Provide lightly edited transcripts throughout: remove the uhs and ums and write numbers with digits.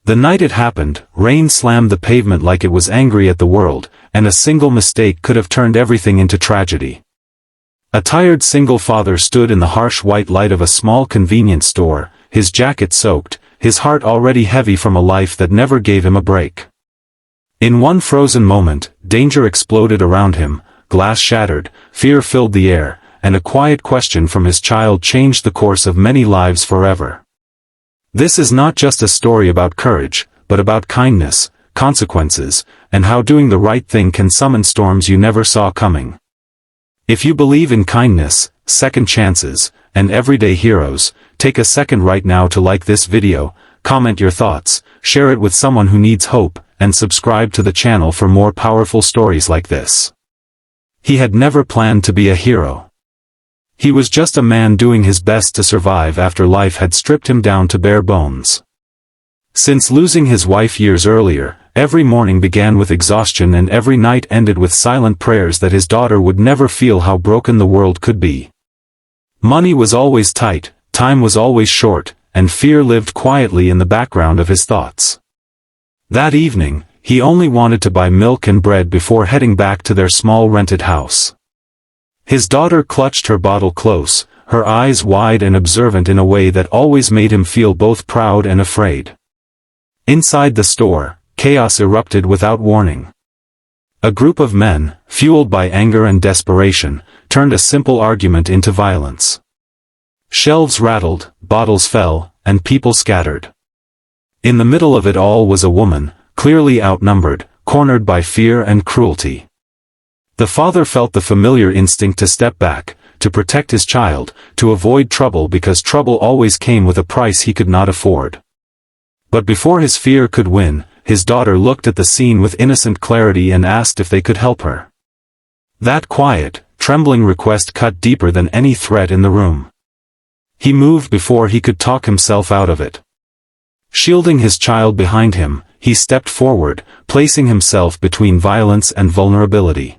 The night it happened, rain slammed the pavement like it was angry at the world, and a single mistake could have turned everything into tragedy. A tired single father stood in the harsh white light of a small convenience store, his jacket soaked, his heart already heavy from a life that never gave him a break. In one frozen moment, danger exploded around him, glass shattered, fear filled the air, and a quiet question from his child changed the course of many lives forever. This is not just a story about courage, but about kindness, consequences, and how doing the right thing can summon storms you never saw coming. If you believe in kindness, second chances, and everyday heroes, take a second right now to like this video, comment your thoughts, share it with someone who needs hope, and subscribe to the channel for more powerful stories like this. He had never planned to be a hero. He was just a man doing his best to survive after life had stripped him down to bare bones. Since losing his wife years earlier, every morning began with exhaustion and every night ended with silent prayers that his daughter would never feel how broken the world could be. Money was always tight, time was always short, and fear lived quietly in the background of his thoughts. That evening, he only wanted to buy milk and bread before heading back to their small rented house. His daughter clutched her bottle close, her eyes wide and observant in a way that always made him feel both proud and afraid. Inside the store, chaos erupted without warning. A group of men, fueled by anger and desperation, turned a simple argument into violence. Shelves rattled, bottles fell, and people scattered. In the middle of it all was a woman, clearly outnumbered, cornered by fear and cruelty. The father felt the familiar instinct to step back, to protect his child, to avoid trouble because trouble always came with a price he could not afford. But before his fear could win, his daughter looked at the scene with innocent clarity and asked if they could help her. That quiet, trembling request cut deeper than any threat in the room. He moved before he could talk himself out of it. Shielding his child behind him, he stepped forward, placing himself between violence and vulnerability.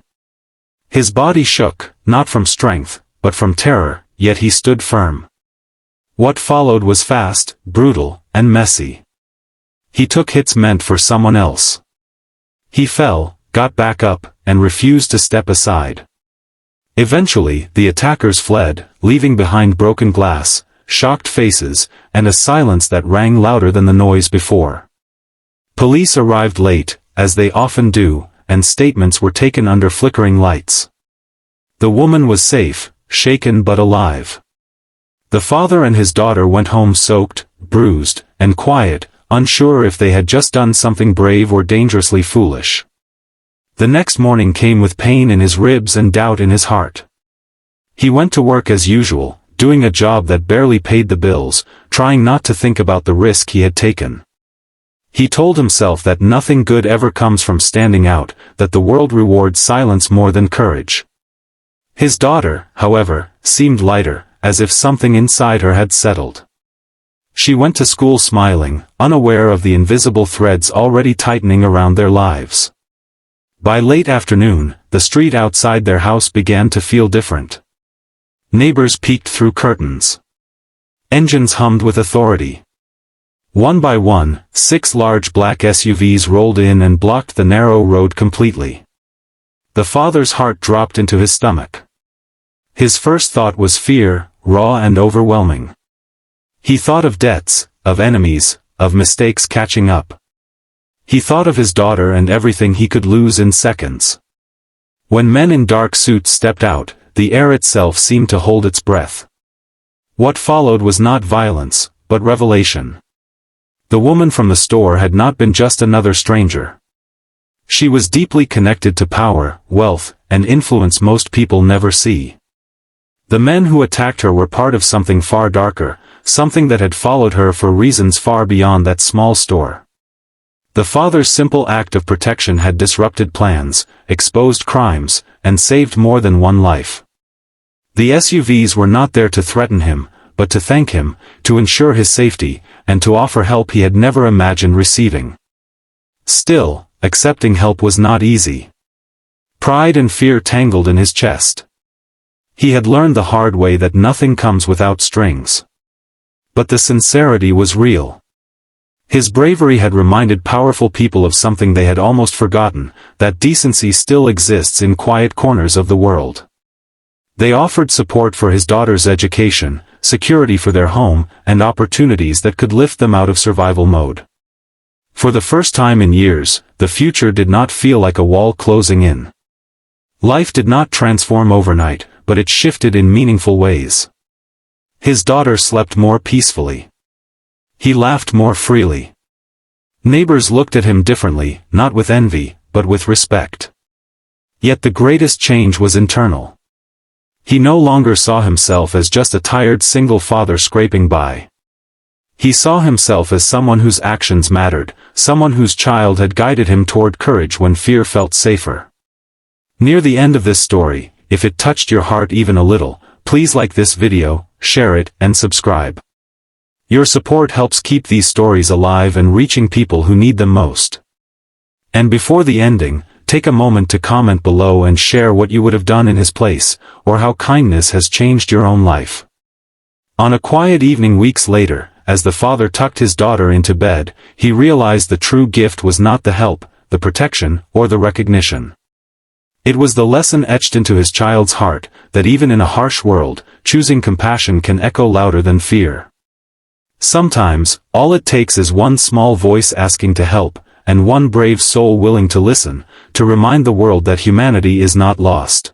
His body shook, not from strength, but from terror, yet he stood firm. What followed was fast, brutal, and messy. He took hits meant for someone else. He fell, got back up, and refused to step aside. Eventually, the attackers fled, leaving behind broken glass, shocked faces, and a silence that rang louder than the noise before. Police arrived late, as they often do, and statements were taken under flickering lights. The woman was safe, shaken but alive. The father and his daughter went home soaked, bruised, and quiet, unsure if they had just done something brave or dangerously foolish. The next morning came with pain in his ribs and doubt in his heart. He went to work as usual, doing a job that barely paid the bills, trying not to think about the risk he had taken. He told himself that nothing good ever comes from standing out, that the world rewards silence more than courage. His daughter, however, seemed lighter, as if something inside her had settled. She went to school smiling, unaware of the invisible threads already tightening around their lives. By late afternoon, the street outside their house began to feel different. Neighbors peeked through curtains. Engines hummed with authority. One by one, 6 large black SUVs rolled in and blocked the narrow road completely. The father's heart dropped into his stomach. His first thought was fear, raw and overwhelming. He thought of debts, of enemies, of mistakes catching up. He thought of his daughter and everything he could lose in seconds. When men in dark suits stepped out, the air itself seemed to hold its breath. What followed was not violence, but revelation. The woman from the store had not been just another stranger. She was deeply connected to power, wealth, and influence most people never see. The men who attacked her were part of something far darker, something that had followed her for reasons far beyond that small store. The father's simple act of protection had disrupted plans, exposed crimes, and saved more than one life. The SUVs were not there to threaten him, but to thank him, to ensure his safety, and to offer help he had never imagined receiving. Still, accepting help was not easy. Pride and fear tangled in his chest. He had learned the hard way that nothing comes without strings. But the sincerity was real. His bravery had reminded powerful people of something they had almost forgotten, that decency still exists in quiet corners of the world. They offered support for his daughter's education, security for their home, and opportunities that could lift them out of survival mode. For the first time in years, the future did not feel like a wall closing in. Life did not transform overnight, but it shifted in meaningful ways. His daughter slept more peacefully. He laughed more freely. Neighbors looked at him differently, not with envy, but with respect. Yet the greatest change was internal. He no longer saw himself as just a tired single father scraping by. He saw himself as someone whose actions mattered, someone whose child had guided him toward courage when fear felt safer. Near the end of this story, if it touched your heart even a little, please like this video, share it, and subscribe. Your support helps keep these stories alive and reaching people who need them most. And before the ending, take a moment to comment below and share what you would have done in his place, or how kindness has changed your own life. On a quiet evening weeks later, as the father tucked his daughter into bed, he realized the true gift was not the help, the protection, or the recognition. It was the lesson etched into his child's heart, that even in a harsh world, choosing compassion can echo louder than fear. Sometimes, all it takes is one small voice asking to help, and one brave soul willing to listen, to remind the world that humanity is not lost.